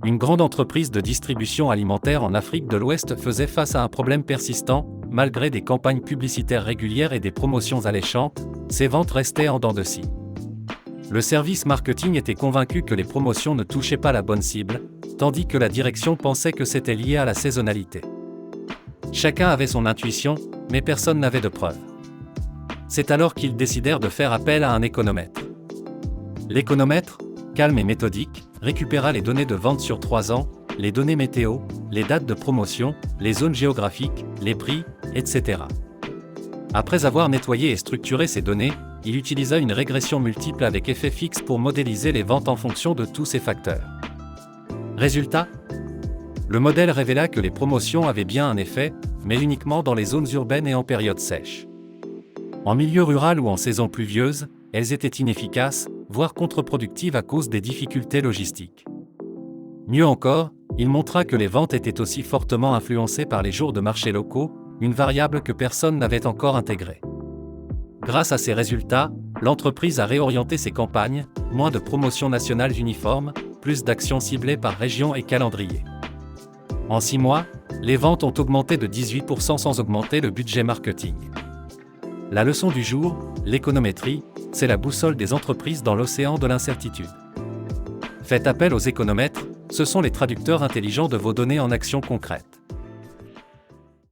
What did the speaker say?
Une grande entreprise de distribution alimentaire en Afrique de l'Ouest faisait face à un problème persistant. Malgré des campagnes publicitaires régulières et des promotions alléchantes, ses ventes restaient en dents de scie. Le service marketing était convaincu que les promotions ne touchaient pas la bonne cible, tandis que la direction pensait que c'était lié à la saisonnalité. Chacun avait son intuition, mais personne n'avait de preuves. C'est alors qu'ils décidèrent de faire appel à un économètre. L'économètre, calme et méthodique, récupéra les données de vente sur 3 ans, les données météo, les dates de promotion, les zones géographiques, les prix, etc. Après avoir nettoyé et structuré ces données, il utilisa une régression multiple avec effet fixe pour modéliser les ventes en fonction de tous ces facteurs. Résultat ? Le modèle révéla que les promotions avaient bien un effet, mais uniquement dans les zones urbaines et en période sèche. En milieu rural ou en saison pluvieuse, elles étaient inefficaces, voire contre-productives à cause des difficultés logistiques. Mieux encore, il montra que les ventes étaient aussi fortement influencées par les jours de marché locaux, une variable que personne n'avait encore intégrée. Grâce à ces résultats, l'entreprise a réorienté ses campagnes, moins de promotions nationales uniformes, plus d'actions ciblées par région et calendrier. En 6 mois, les ventes ont augmenté de 18% sans augmenter le budget marketing. La leçon du jour, l'économétrie, c'est la boussole des entreprises dans l'océan de l'incertitude. Faites appel aux économètres, ce sont les traducteurs intelligents de vos données en actions concrètes.